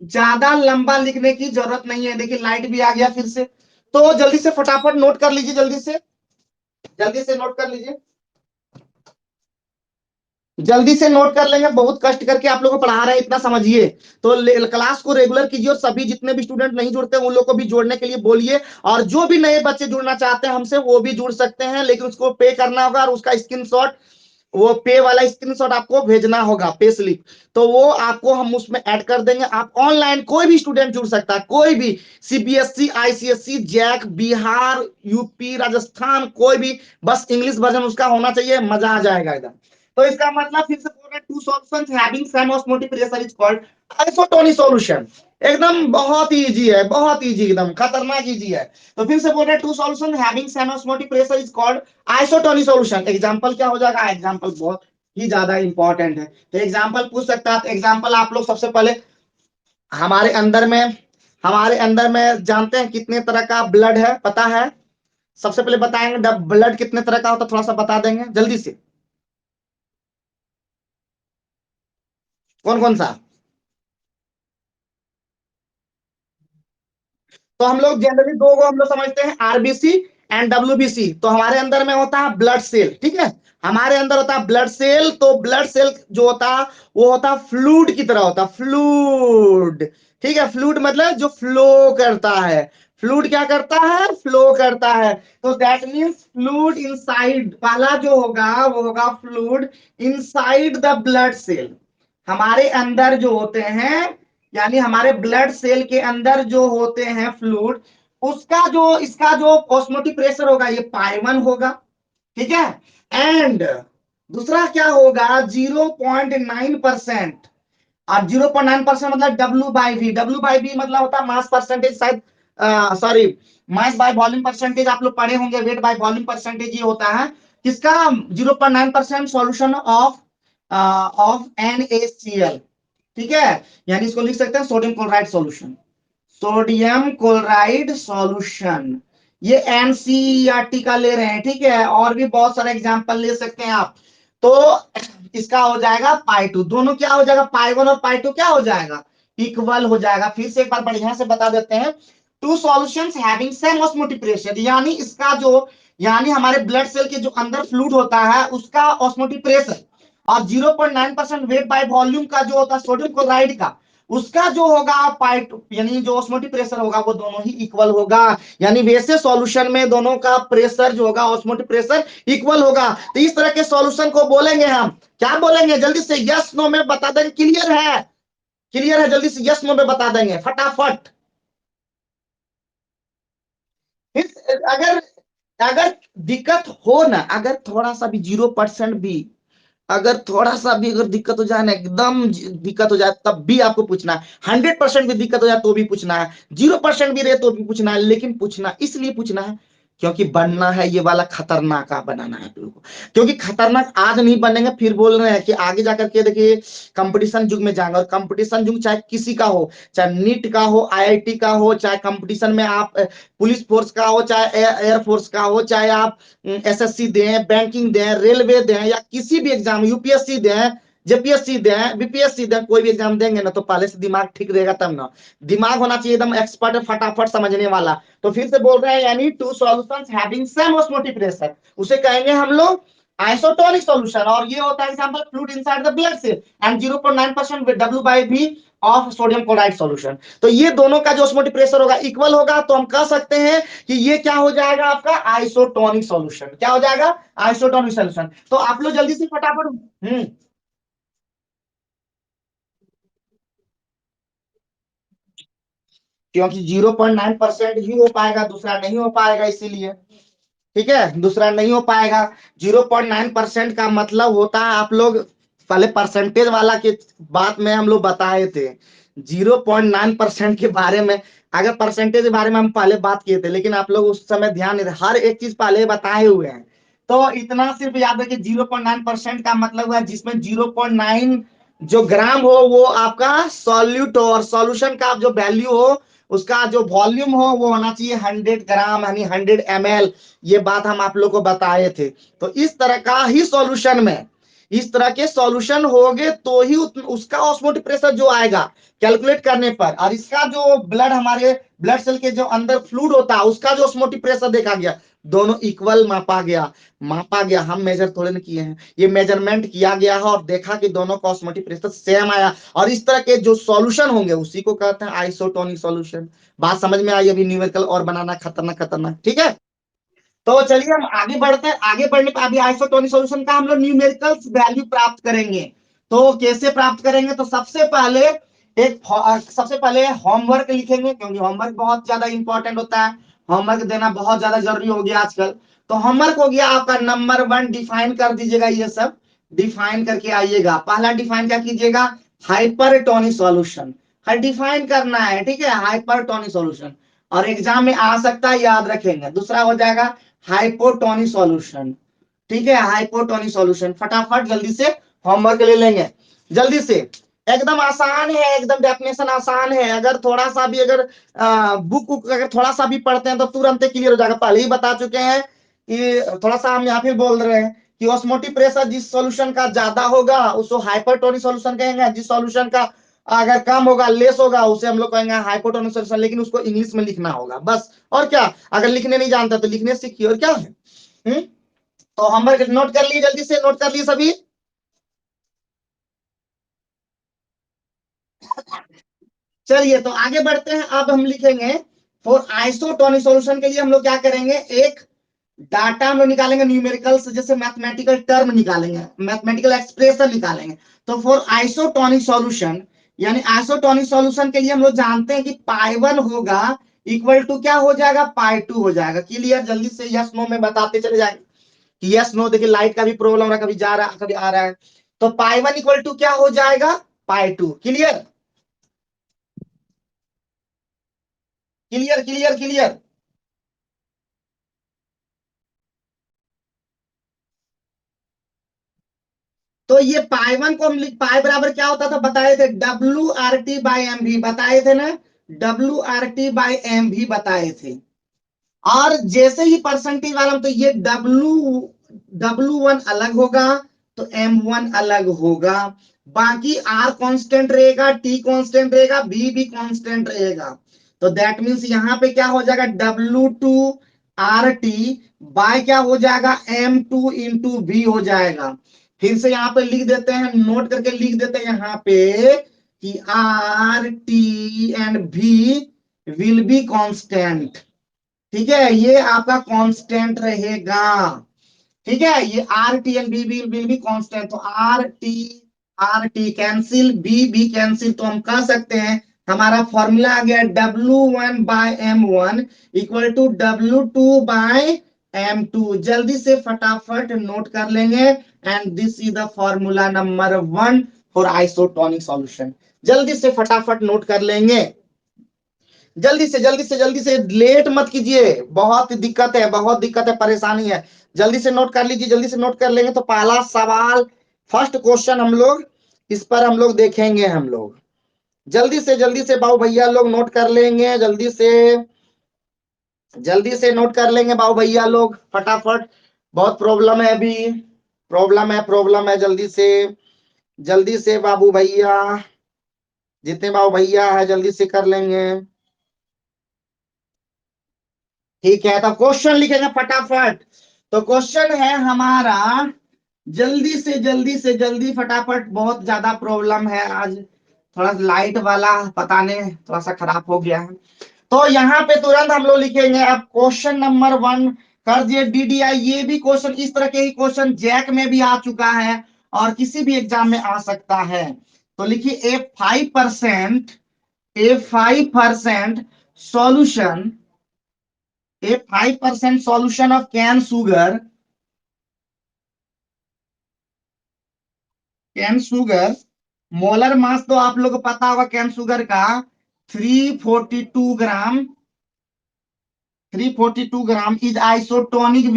ज्यादा लंबा लिखने की जरूरत नहीं है, देखिए लाइट भी आ गया फिर से। तो जल्दी से फटाफट नोट कर लीजिए, जल्दी से, जल्दी से नोट कर लीजिए, जल्दी से नोट कर लेंगे, बहुत कष्ट करके आप लोगों को पढ़ा रहे हैं, इतना समझिए। तो क्लास को रेगुलर कीजिए, और सभी जितने भी स्टूडेंट नहीं जुड़ते उन लोग को भी जोड़ने के लिए बोलिए। और जो भी नए बच्चे जुड़ना चाहते हैं हमसे वो भी जुड़ सकते हैं, लेकिन उसको पे करना होगा, और उसका स्क्रीनशॉट, वो पे वाला स्क्रीनशॉट आपको भेजना होगा, पे स्लिप। तो वो आपको हम उसमें ऐड कर देंगे। आप ऑनलाइन कोई भी स्टूडेंट जुड़ सकता है, कोई भी, CBSE, ICSE, JAC, Bihar, UP, Rajasthan, कोई भी, बस इंग्लिश वर्जन उसका होना चाहिए, मजा आ जाएगा एकदम। तो इसका मतलब फिर से बोल रहे हैं, two solutions having same osmotic pressure is called isotonic solution. एकदम बहुत ही इजी है, बहुत इजी, एकदम खतरनाक इजी है। तो फिर से बोल रहे हैं, two solution having same osmotic pressure is called isotonic solution. Example क्या हो जाएगा, एग्जांपल बहुत ही ज्यादा इंपॉर्टेंट है, तो एग्जांपल पूछ सकता है। तो एग्जांपल आप लोग सबसे पहले, हमारे अंदर में हमारे अंदर में जानते हैं कितने तरह का ब्लड है, पता है? सबसे पहले बताएंगे ब्लड कितने तरह का होता है, थोड़ा सा बता देंगे जल्दी से, कौन कौन सा? तो हम लोग जनरली दो को हम लोग समझते हैं, आरबीसी एंड डब्ल्यूबीसी। तो हमारे अंदर में होता है ब्लड सेल, ठीक है, हमारे अंदर होता है ब्लड सेल। तो ब्लड सेल जो होता है वो होता है फ्लूइड की तरह होता है, फ्लूइड, ठीक है, फ्लूइड मतलब जो फ्लो करता है। फ्लूइड क्या करता है, फ्लो करता है। तो दैट मीन्स फ्लूइड इनसाइड, पहला जो होगा वो होगा fluid inside the blood cell. हमारे अंदर जो होते हैं, यानी हमारे ब्लड सेल के अंदर जो होते हैं फ्लूइड, उसका जो, इसका जो ऑस्मोटिक प्रेशर होगा ये पाई 1 होगा, ठीक है। एंड दूसरा क्या होगा, 0.9%। और 0.9% मतलब डब्ल्यू बाई वी मतलब होता है मास परसेंटेज, शायद, sorry, mass by volume percentage आप लोग पढ़े होंगे, वेट बाय वॉल्यूम परसेंटेज ये होता है किसका, 0.9% सॉल्यूशन ऑफ ऑफ NaCl, ठीक है। यानी इसको लिख सकते हैं sodium chloride solution, sodium chloride solution. ये एनसीईआरटी का ले रहे हैं, ठीक है, और भी बहुत सारे एग्जांपल ले सकते हैं आप। तो इसका हो जाएगा पाई 2, दोनों क्या हो जाएगा, पाई 1 और पाई 2 क्या हो जाएगा, इक्वल हो जाएगा। फिर से एक बार बढ़िया से बता देते हैं, two solutions having same osmotic pressure, यानी इसका जो, यानी हमारे ब्लड सेल के जो अंदर फ्लूइड होता है उसका ऑस्मोटिक प्रेशर, और 0.9% वेट बाय वॉल्यूम का जो होता है सोडियम क्लोराइड का, उसका जो होगा पाई 2, यानी जो ऑस्मोटिक प्रेशर होगा वो दोनों ही इक्वल होगा। यानी वैसे सॉल्यूशन में दोनों का प्रेशर जो होगा, ऑस्मोटिक प्रेशर इक्वल होगा। तो इस तरह के सॉल्यूशन को बोलेंगे हम, क्या बोलेंगे, जल्दी से यस नो में बता देंगे, क्लियर है, क्लियर है, जल्दी से यस नो में बता देंगे फटाफट। अगर अगर दिक्कत हो ना, अगर थोड़ा सा भी 0% भी, अगर थोड़ा सा भी अगर दिक्कत हो जाए ना, एकदम दिक्कत हो जाए, तब भी आपको पूछना है। 100% भी दिक्कत हो जाए तो भी पूछना है, 0% भी रहे तो भी पूछना है, लेकिन पूछना इसलिए पूछना है क्योंकि बनना है ये वाला खतरनाक आप बनाना है आप लोगों को, क्योंकि खतरनाक आज नहीं बनेंगे फिर बोल रहे हैं कि आगे जाकर के देखिए कंपटीशन युग में जाएंगे, और कंपटीशन युग चाहे किसी का हो, चाहे नीट का हो, आईआईटी का हो, चाहे कंपटीशन में आप पुलिस फोर्स का हो, चाहे एयरफोर्स का हो, चाहे आप एसएससी दें, बैंकिंग दें, रेलवे दें, या किसी भी एग्जाम यूपीएससी दें, जेपीएससी दें, बीपीएससी दें, कोई भी एग्जाम देंगे ना तो पहले से दिमाग ठीक रहेगा तब ना। दिमाग होना चाहिए एकदम एक्सपर्ट, फटाफट समझने वाला। तो फिर से बोल रहे हैं यानी two solutions having same osmotic pressure, उसे कहेंगे हम लोग आइसोटोनिक सॉल्यूशन। और ये होता है example fluid inside the blood cell and 0.9% W by V of sodium chloride solution. तो ये दोनों का जो ऑस्मोटिक प्रेशर होगा इक्वल होगा, तो हम कह सकते हैं कि ये क्या हो जाएगा आपका आइसोटोनिक सॉल्यूशन। क्या हो जाएगा? Isotonic solution. तो आप लोग जल्दी से फटाफट क्योंकि 0.9% ही हो पाएगा, दूसरा नहीं हो पाएगा, इसीलिए। ठीक है, दूसरा नहीं हो पाएगा। 0.9% का मतलब होता है, आप लोग पहले परसेंटेज वाला के बात में हम लोग बताए थे 0.9% के बारे में। अगर परसेंटेज के बारे में हम पहले बात किए थे, लेकिन आप लोग उस समय ध्यान नहीं रहे, हर एक चीज पहले बताए हुए हैं। तो इतना सिर्फ याद रखिए 0.9% का मतलब है जिसमें 0.9 जो ग्राम हो वो आपका सॉल्यूट हो, और सॉल्यूशन का जो वैल्यू हो उसका जो वॉल्यूम हो वो होना चाहिए 100 ग्राम, यानी 100 ml। ये बात हम आप लोग को बताए थे। तो इस तरह का ही सॉल्यूशन में इस तरह के सॉल्यूशन होंगे तो ही उसका ऑस्मोटिक प्रेशर जो आएगा कैलकुलेट करने पर, और इसका जो ब्लड हमारे ब्लड सेल के जो अंदर फ्लूइड होता है उसका जो ऑस्मोटिक प्रेशर देखा गया, दोनों इक्वल मापा गया। मापा गया, हम मेजर थोड़े ना किए हैं, ये मेजरमेंट किया गया है और देखा कि दोनों का ऑस्मोटिक प्रेशर सेम आया। और इस तरह के जो सॉल्यूशन होंगे उसी को कहते हैं आइसोटोनिक सॉल्यूशन। बात समझ में आई? अभी न्यूमेरिकल और बनाना खतरनाक खतरनाक, ठीक है। तो चलिए हम आगे बढ़ते हैं। आगे बढ़ने पर अभी आइसोटोनिक सॉल्यूशन का हम लोग न्यूमेरिकल्स वैल्यू प्राप्त करेंगे। तो कैसे प्राप्त करेंगे? तो सबसे पहले होमवर्क लिखेंगे, क्योंकि होमवर्क बहुत ज्यादा इंपॉर्टेंट होता है। होमवर्क देना बहुत ज्यादा जरूरी हो गया आजकल। तो होमवर्क हो गया आपका नंबर 1, डिफाइन कर दीजिएगा ये सब, डिफाइन करके आइएगा। पहला डिफाइन क्या कीजिएगा? Hypertonic solution. डिफाइन करना है, ठीक है, हाइपरटोनिक सॉल्यूशन। और एग्जाम में आ सकता है, याद रखेंगे। दूसरा हो जाएगा हाइपोटोनिक सॉल्यूशन। ठीक है, हाइपोटोनिक सॉल्यूशन। फटाफट जल्दी से होमवर्क ले लेंगे, जल्दी से। एकदम आसान है, एकदम डेफिनेशन आसान है। अगर थोड़ा सा भी अगर बुक अगर थोड़ा सा भी पढ़ते हैं तो तुरंत क्लियर हो जाएगा। पहले ही बता चुके हैं कि थोड़ा सा हम यहाँ फिर बोल रहे हैं कि ऑस्मोटिक प्रेशर जिस सॉल्यूशन का ज्यादा होगा उसको हाइपरटोनिक सॉल्यूशन कहेंगे, जिस सॉल्यूशन का अगर कम होगा, लेस होगा, उसे हम लोग कहेंगे हाइपोटोनिक सॉल्यूशन। लेकिन उसको इंग्लिश में लिखना होगा बस, और क्या। अगर लिखने नहीं जानता तो लिखने सीखिए, और क्या है। तो हम नोट कर लिए, जल्दी से नोट कर लिए सभी। चलिए तो आगे बढ़ते हैं। अब हम लिखेंगे फॉर आइसोटोनिक सॉल्यूशन के लिए हम लोग क्या करेंगे, एक डाटा हम लोग निकालेंगे न्यूमेरिकल से, जैसे मैथमेटिकल टर्म निकालेंगे, मैथमेटिकल एक्सप्रेशन निकालेंगे। तो फॉर आइसोटोनिक सॉल्यूशन, यानी आइसोटोनिक सॉल्यूशन के लिए हम लोग जानते हैं कि पाई वन होगा इक्वल टू क्या हो जाएगा, पाई टू हो जाएगा। क्लियर? जल्दी से यस नो में बताते चले जाएंगे कि यस नो। देखिए लाइट का भी प्रॉब्लम हो रहा है, कभी जा रहा है कभी आ रहा है। तो पाई वन इक्वल टू क्या हो जाएगा, pi two. Clear? Clear clear clear. तो ये पाई वन को हम पाई बराबर क्या होता था बताए थे, WRT/MV बताए थे ना, WRT/MV बताए थे। और जैसे ही परसेंटेज वाला तो ये W1 अलग होगा, तो M1 अलग होगा। बाकी R कांस्टेंट रहेगा, T कांस्टेंट रहेगा, B भी कांस्टेंट रहेगा। तो दैट मीन्स यहाँ पे क्या हो जाएगा, W2RT बाय क्या हो जाएगा, M2 इंटू V हो जाएगा। फिर से यहाँ पे लिख देते हैं, नोट करके लिख देते हैं यहाँ पे कि RT and V will be constant. ठीक है, ये आपका कांस्टेंट रहेगा। ठीक है, ये RT and B will be constant. तो RT कैंसिल, बी कैंसिल, तो हम कह सकते हैं हमारा फॉर्मूला आ गया W1/M1 इक्वल टू W2/M2। जल्दी से फटाफट नोट कर लेंगे। And this is the formula number 1 for isotonic solution. जल्दी से फटाफट नोट कर लेंगे। जल्दी से लेट मत कीजिए, बहुत दिक्कत है, बहुत दिक्कत है, परेशानी है। जल्दी से नोट कर लीजिए, जल्दी से नोट कर लेंगे तो पहला सवाल, फर्स्ट क्वेश्चन हम लोग इस पर हम लोग देखेंगे हम लोग। जल्दी से बाबू भैया लोग नोट कर लेंगे, जल्दी से नोट कर लेंगे बाबू भैया लोग फटाफट। बहुत प्रॉब्लम है अभी, प्रॉब्लम है, जल्दी से बाबू भैया, जितने बाबू भैया है जल्दी से कर लेंगे। ठीक है, तो क्वेश्चन लिखेंगे फटाफट। तो क्वेश्चन है हमारा, जल्दी फटाफट, बहुत ज्यादा प्रॉब्लम है आज, थोड़ा लाइट वाला पता नहीं थोड़ा सा खराब हो गया है। तो यहाँ पे तुरंत हम लोग लिखेंगे अब क्वेश्चन नंबर 1 कर दिए DDI। ये भी क्वेश्चन, इस तरह के ही क्वेश्चन जैक में भी आ चुका है और किसी भी एग्जाम में आ सकता है। तो लिखिए A 5% solution, A 5% solution of cane sugar, molar mass तो आप लोग को पता होगा कैन शुगर का 342 ग्राम, 342 gram is isotonic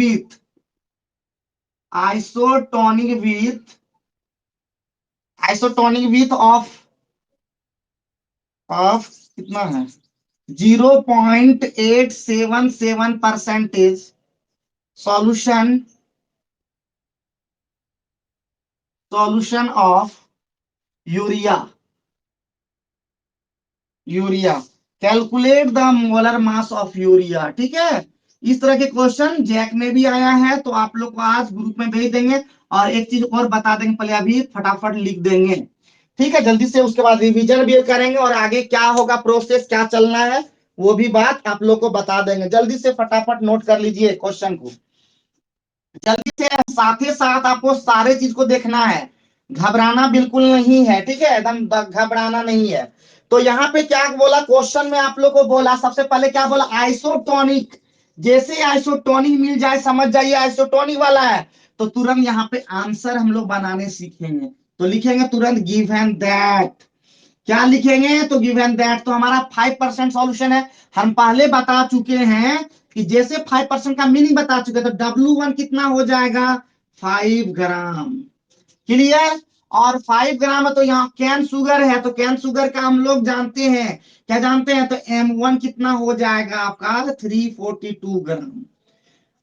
width of कितना है 0.877% solution of urea, urea calculate the molar mass of urea. ठीक है, इस तरह के क्वेश्चन जैक में भी आया है, तो आप लोग को आज ग्रुप में भेज देंगे। और एक चीज और बता देंगे, पहले अभी फटाफट लिख देंगे। ठीक है, जल्दी से उसके बाद रिवीजन भी करेंगे और आगे क्या होगा, प्रोसेस क्या चलना है, वो भी बात आप लोग को बता देंगे। जल्दी से फटाफट नोट कर लीजिए क्वेश्चन को, जल्दी से। साथ ही साथ आपको सारे चीज को देखना है, घबराना बिल्कुल नहीं है। ठीक है, एकदम घबराना नहीं है। तो यहाँ पे क्या बोला क्वेश्चन में, आप लोग को बोला सबसे पहले क्या बोला, आइसोटोनिक। जैसे आइसोटोनिक मिल जाए, समझ जाइए आइसोटोनिक वाला है, तो तुरंत यहाँ पे आंसर हम लोग बनाने सीखेंगे। तो लिखेंगे तुरंत गिवन दैट, क्या लिखेंगे तो गिवन दैट, तो हमारा 5% सॉल्यूशन है। हम पहले बता चुके हैं कि जैसे 5% का मीनिंग बता चुके, तो W1 कितना हो जाएगा 5 ग्राम। क्लियर, और 5 ग्राम है तो यहाँ कैन शुगर है, तो कैन शुगर का हम लोग जानते हैं, क्या जानते हैं, तो M1 कितना हो जाएगा आपका 342 ग्राम।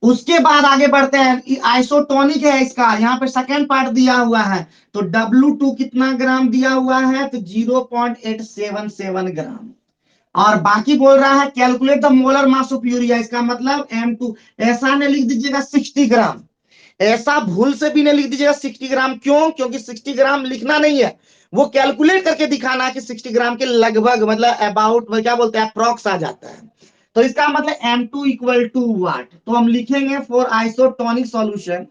उसके बाद आगे बढ़ते हैं, आइसोटोनिक है इसका, यहाँ पे सेकेंड पार्ट दिया हुआ है, तो W2 कितना ग्राम दिया हुआ है, तो 0.877 ग्राम। और बाकी बोल रहा है calculate the molar mass of urea, इसका मतलब M2। ऐसा नहीं लिख दीजिएगा 60 ग्राम, ऐसा भूल से भी नहीं लिख दीजिएगा 60 ग्राम। क्यों, क्योंकि 60 ग्राम लिखना नहीं है, वो कैलकुलेट करके दिखाना है कि 60 ग्राम के लगभग, मतलब अबाउट, क्या बोलते हैं, अप्रॉक्स आ जाता है। तो इसका मतलब M2 इक्वल टू वाट, तो हम लिखेंगे फॉर आइसोटोनिक सॉल्यूशन।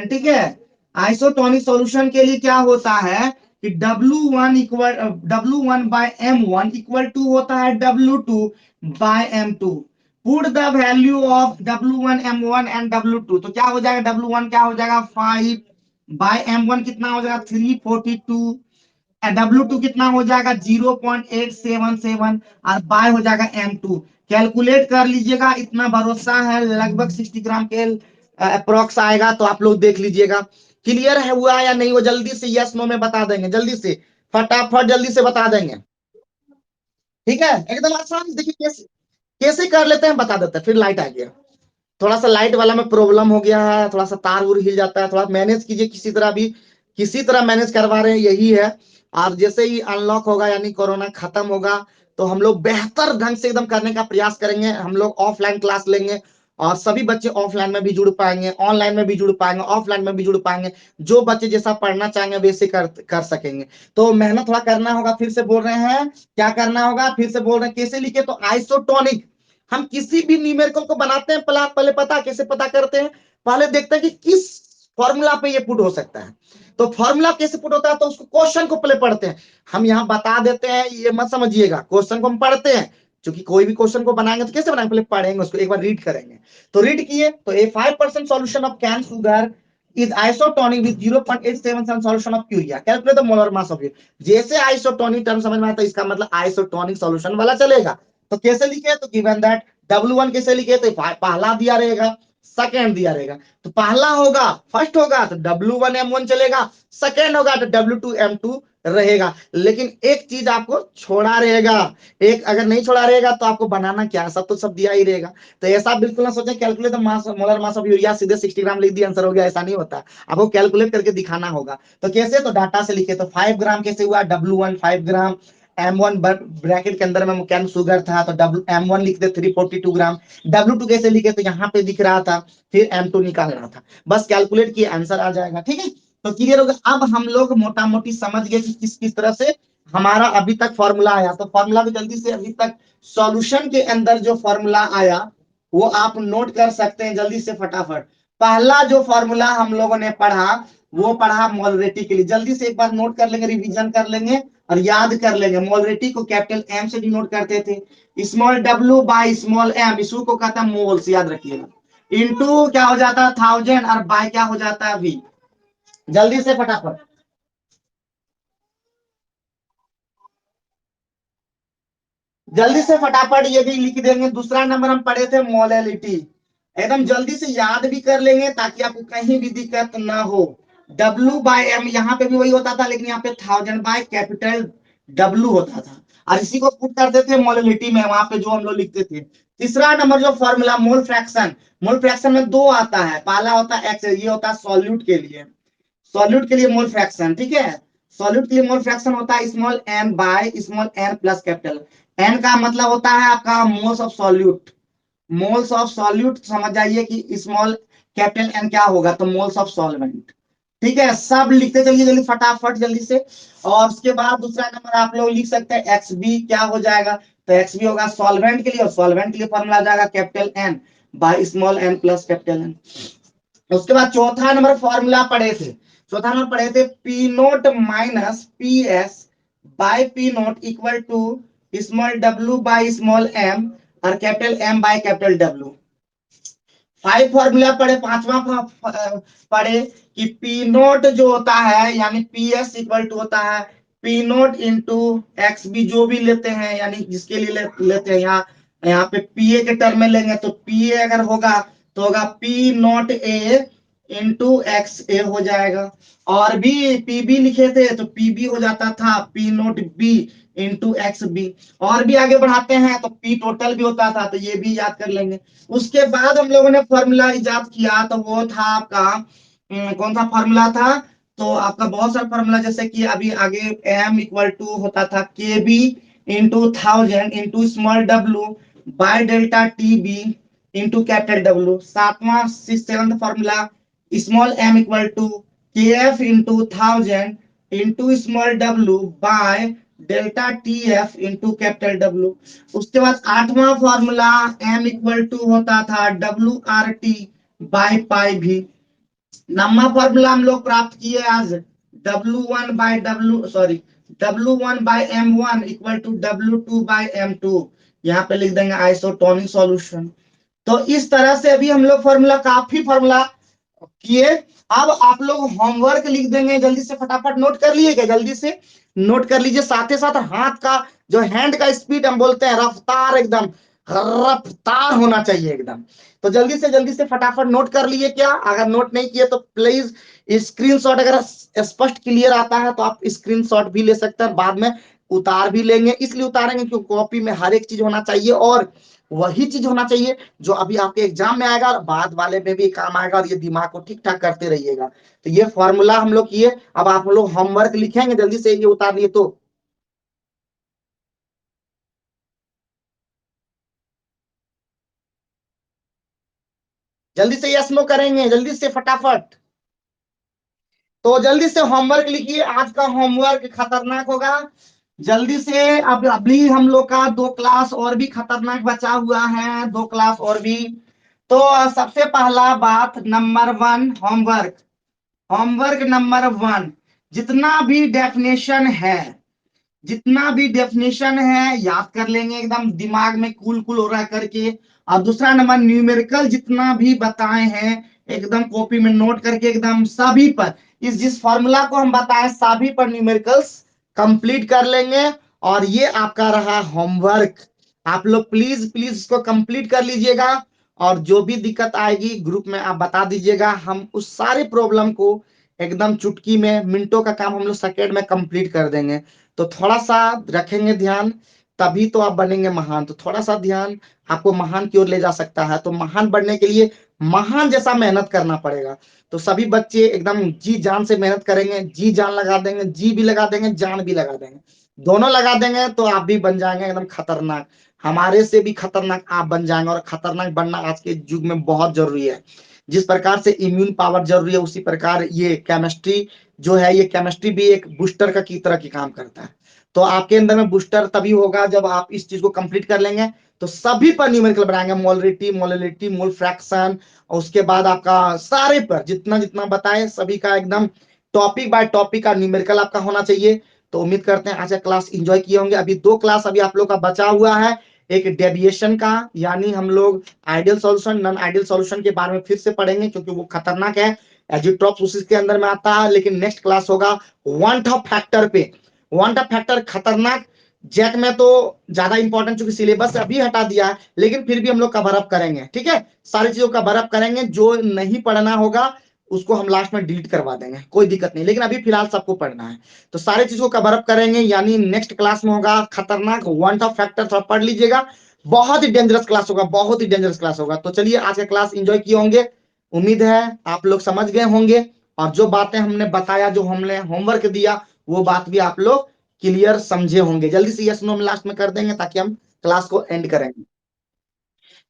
ठीक है, आइसोटोनिक सॉल्यूशन के लिए क्या होता है कि W1 इक्वल टू होता है W2/M2। Put the value of W1 M1 and W2, तो क्या हो जाएगा, W1 क्या हो जाएगा 5/M1 कितना हो जाएगा 342, W2 कितना हो जाएगा 0.877, और बाय हो जाएगा M2। कैलकुलेट कर लीजिएगा, इतना भरोसा है लगभग 60 ग्राम के अप्रोक्स आएगा, तो आप लोग देख लीजिएगा। क्लियर है हुआ या नहीं, वो जल्दी से यस नो में बता देंगे, जल्दी से फटाफट जल्दी से बता देंगे। ठीक है, एकदम आसान, देखिए कैसे कैसे कर लेते हैं बता देते हैं। फिर लाइट आ गया, थोड़ा सा लाइट वाला में प्रॉब्लम हो गया है, थोड़ा सा तार उर हिल जाता है, थोड़ा मैनेज कीजिए किसी तरह भी, किसी तरह मैनेज करवा रहे हैं, यही है। और जैसे ही अनलॉक होगा यानी कोरोना खत्म होगा, तो हम लोग बेहतर ढंग से एकदम करने का प्रयास करेंगे। हम लोग ऑफलाइन क्लास लेंगे और सभी बच्चे ऑफलाइन में भी जुड़ पाएंगे, ऑनलाइन में भी जुड़ पाएंगे, ऑफलाइन में भी जुड़ पाएंगे। जो बच्चे जैसा पढ़ना चाहेंगे वैसे कर सकेंगे। तो मेहनत थोड़ा करना होगा, फिर से बोल रहे हैं क्या करना होगा, फिर से बोल रहे हैं कैसे लिखे, तो आइसोटोनिक। हम किसी भी न्यूमेरिकल को बनाते हैं, पहले पता कैसे पता करते हैं, पहले देखते हैं कि किस फॉर्मूला पे ये पुट हो सकता है। तो फॉर्मूला कैसे पुट होता है, तो उसको क्वेश्चन को पहले पढ़ते हैं। हम यहाँ बता देते हैं, ये मत समझिएगा, क्वेश्चन को हम पढ़ते हैं। क्योंकि कोई भी क्वेश्चन को बनाएंगे तो कैसे बनाएंगे, पहले पढ़ेंगे उसको, एक बार रीड करेंगे। तो रीड किए, तो A 5% solution of cane sugar is isotonic with 0.877 solution of urea. Calculate the molar mass of urea. जैसे isotonic टर्म समझ में आता है, इसका मतलब isotonic सॉल्यूशन वाला चलेगा। तो कैसे लिखे, तो गिवन दैट W1 कैसे लिखे, तो पहला दिया रहेगा, सेकेंड दिया रहेगा। तो पहला होगा, फर्स्ट होगा तो W1M1 चलेगा, सेकेंड होगा तो W2M2 रहेगा। लेकिन एक चीज आपको छोड़ा रहेगा, एक अगर नहीं छोड़ा रहेगा तो आपको बनाना क्या, सब तो सब दिया ही रहेगा। तो ऐसा बिल्कुल ना सोचें calculate the mass molar mass of urea सीधे 60 ग्राम लिख दिया आंसर हो गया, ऐसा नहीं होता। आपको कैलकुलेट करके दिखाना होगा। तो कैसे, तो डाटा से लिखे, तो 5 ग्राम कैसे हुआ, W1 5 ग्राम, M1 ब्रैकेट के अंदर में कैन शुगर था तो M1 लिख दे 342 ग्राम। W2 कैसे लिखे, तो यहाँ पे दिख रहा था, फिर M2 निकाल रहा था, बस कैलकुलेट किए आंसर आ जाएगा। ठीक है, तो क्लियर होगा। अब हम लोग मोटा मोटी समझ गए कि किस किस तरह से हमारा अभी तक फॉर्मूला आया। तो फॉर्मूला भी जल्दी से, अभी तक सॉल्यूशन के अंदर जो फॉर्मूला आया वो आप नोट कर सकते हैं जल्दी से फटाफट। पहला जो फॉर्मूला हम लोगों ने पढ़ा वो पढ़ा मोलरेटी के लिए, जल्दी से एक बार नोट कर लेंगे, रिवीजन कर लेंगे और याद कर लेंगे। मोलरेटी को कैपिटल एम से डिनोट करते थे, small W by small M, इसको को कहता है मोल्स, याद रखिएगा। इनटू क्या हो जाता है 1000 और बाय क्या हो जाता है वी। जल्दी से फटाफट, जल्दी से फटाफट ये भी लिख देंगे। दूसरा नंबर हम पढ़े थे मोलैलिटी, एकदम जल्दी से याद भी कर लेंगे ताकि आपको कहीं भी दिक्कत ना हो। W बाय एम, यहाँ पे भी वही होता था लेकिन यहाँ पे 1000 बाय कैपिटल W होता था, और इसी को पुट करते थे मोलैलिटी में, वहां पे जो हम लोग लिखते थे। तीसरा नंबर जो formula mole fraction, mole fraction में दो आता है, पहला होता है एक्स, ये होता है सॉल्यूट के लिए, सॉल्यूट के लिए मोल फ्रैक्शन, ठीक है। सॉल्यूट के लिए मोल फ्रैक्शन होता है small N by small N plus capital N, का मतलब होता है आपका moles of solute. Moles of solute समझ जाइए कि स्मॉल कैपिटल एन क्या होगा, तो मोल्स ऑफ सॉल्वेंट। ठीक है, सब लिखते चलिए जल्दी फटाफट जल्दी से। और उसके बाद दूसरा नंबर आप लोग लिख सकते हैं एक्स बी, क्या हो जाएगा, तो एक्स बी होगा सॉल्वेंट के लिए, और सॉल्वेंट के लिए फॉर्मूला आ जाएगा capital N by small N plus capital N. उसके बाद चौथा नंबर फॉर्मूला पढ़े थे, चौथा नंबर पढ़े थे P nought minus P S by P nought equal to small W by small M और capital M by capital W. Five formula पढ़े, पांचवा पढ़े कि पी नोट जो होता है यानी पी एस इक्वल टू होता है P naught into X B, जो भी लेते हैं यानी जिसके लिए लेते हैं, यहाँ यहाँ पे पी ए के टर्म में लेंगे तो पी ए अगर होगा तो होगा पी नोट ए इंटू एक्स ए हो जाएगा। और भी पीबी लिखे थे तो पीबी हो जाता था P naught B into X B. और भी आगे बढ़ाते हैं तो पी टोटल भी होता था, तो ये भी याद कर लेंगे। उसके बाद हम लोगों ने फॉर्मूला इजाद किया तो वो था आपका कौन सा फॉर्मूला था, तो आपका बहुत सारा फॉर्मूला, जैसे कि अभी आगे एम इक्वल टू होता था K B into 1000 into small W by delta T B into capital W. सातवां seventh formula small M equal to K F into 1000 into small W by delta T F into capital W. उसके बाद आठवां फॉर्मूला एम इक्वल टू होता था W R T by pi भी। नवा फॉर्मूला हम लोग प्राप्त किए आज W1 by W sorry W1 by M1 equal to W2 bye M2, यहाँ पे लिख देंगे आइसोटोनिक सॉल्यूशन। तो इस तरह से अभी हम लोग फॉर्मूला, काफी फॉर्मूला किए। अब आप लोग होमवर्क लिख देंगे, जल्दी से फटाफट नोट कर लिए क्या, जल्दी से नोट कर लीजिए। साथ ही साथ हाथ का जो हैंड का स्पीड हम बोलते हैं रफ्तार, एकदम रफ्तार होना चाहिए एकदम। तो जल्दी से फटाफट नोट कर लिए क्या, अगर नोट नहीं किए तो प्लीज स्क्रीनशॉट, अगर स्पष्ट क्लियर आता है तो आप स्क्रीनशॉट भी ले सकते हैं, बाद में उतार भी लेंगे। इसलिए उतारेंगे क्योंकि कॉपी में हर एक चीज होना चाहिए और वही चीज होना चाहिए जो अभी आपके एग्जाम में आएगा और बाद वाले में भी काम आएगा, और ये दिमाग को ठीक ठाक करते रहिएगा। तो ये फॉर्मूला हम लोग किए, अब आप लोग होमवर्क लिखेंगे, जल्दी से ये उतार लिए तो जल्दी से यस नो करेंगे, जल्दी से फटाफट। तो जल्दी से होमवर्क लिखिए, आज का होमवर्क खतरनाक होगा। जल्दी से, अब अभी हम लोग का दो क्लास और भी खतरनाक बचा हुआ है, दो क्लास और भी। तो सबसे पहला बात number one homework, homework number one, जितना भी डेफिनेशन है, जितना भी डेफिनेशन है याद कर लेंगे एकदम दिमाग में कूल कूल हो रहा करके। और दूसरा नंबर न्यूमेरिकल जितना भी बताए हैं एकदम कॉपी में नोट करके एकदम सभी पर इस जिस फॉर्मूला को हम बताएं सभी पर न्यूमेरिकल्स कंप्लीट कर लेंगे। और ये आपका रहा होमवर्क, आप लोग प्लीज प्लीज इसको कंप्लीट कर लीजिएगा। और जो भी दिक्कत आएगी ग्रुप में आप बता दीजिएगा, हम उस सारे प्रॉब्लम को एकदम चुटकी में मिनटों का काम हम लोग सेकेंड में कंप्लीट कर देंगे। तो थोड़ा सा रखेंगे ध्यान, तभी तो आप बनेंगे महान। तो थोड़ा सा ध्यान आपको महान की ओर ले जा सकता है। तो महान बनने के लिए महान जैसा मेहनत करना पड़ेगा। तो सभी बच्चे एकदम जी जान से मेहनत करेंगे, जी जान लगा देंगे, जी भी लगा देंगे, जान भी लगा देंगे, दोनों लगा देंगे तो आप भी बन जाएंगे एकदम खतरनाक। हमारे से भी खतरनाक आप बन जाएंगे। और खतरनाक बनना आज के युग में बहुत जरूरी है। जिस प्रकार से इम्यून पावर जरूरी है उसी प्रकार ये केमिस्ट्री जो है, ये केमिस्ट्री भी एक बूस्टर का की तरह की काम करता है। तो आपके अंदर में बूस्टर तभी होगा जब आप इस चीज को कंप्लीट कर लेंगे। तो सभी पर न्यूमेरिकल बनाएंगे, मोलरिटी, मोलरिटी, मोल फ्रैक्शन, और उसके बाद आपका सारे पर जितना जितना बताए सभी का एकदम टॉपिक बाय टॉपिक का न्यूमेरिकल आपका होना चाहिए। तो उम्मीद करते हैं आज का क्लास एंजॉय किए होंगे। अभी 2 क्लास अभी आप लोग का बचा हुआ है, एक डेविएशन का, यानी हम लोग ideal solution non ideal solution के बारे में फिर से पढ़ेंगे क्योंकि वो खतरनाक है। एजिट्रॉप्स उसी के अंदर में आता है। लेकिन नेक्स्ट क्लास होगा वन टॉप फैक्टर पे। वन टॉप फैक्टर खतरनाक, जैक में तो ज्यादा इंपॉर्टेंट चूंकि सिलेबस से अभी हटा दिया है, लेकिन फिर भी हम लोग कवर अप करेंगे। ठीक है, सारी चीजों का कवर अप करेंगे, जो नहीं पढ़ना होगा उसको हम लास्ट में डिलीट करवा देंगे, कोई दिक्कत नहीं, लेकिन अभी फिलहाल सबको पढ़ना है। तो सारी चीजों को कवर अप करेंगे, यानी नेक्स्ट क्लास में होगा खतरनाक वन टॉप फैक्टर, थोड़ा पढ़ लीजिएगा। बहुत ही डेंजरस क्लास होगा, बहुत ही डेंजरस क्लास होगा। तो चलिए आज का क्लास एंजॉय किए होंगे, उम्मीद है आप लोग समझ गए होंगे। और जो बातें हमने बताया, जो हमने होमवर्क दिया, वो बात भी आप लोग क्लियर समझे होंगे। जल्दी से यस नो में लास्ट में कर देंगे ताकि हम क्लास को एंड करेंगे।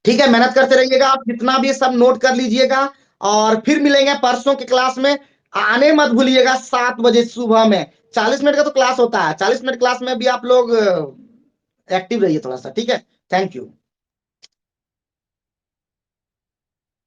ठीक है, मेहनत करते रहिएगा, आप जितना भी सब नोट कर लीजिएगा। और फिर मिलेंगे परसों की क्लास में। आने मत भूलिएगा 7 बजे सुबह में। 40 मिनट का तो क्लास होता है, 40 मिनट क्लास में भी आप लोग एक्टिव रहिए थोड़ा सा। ठीक है, थैंक यू।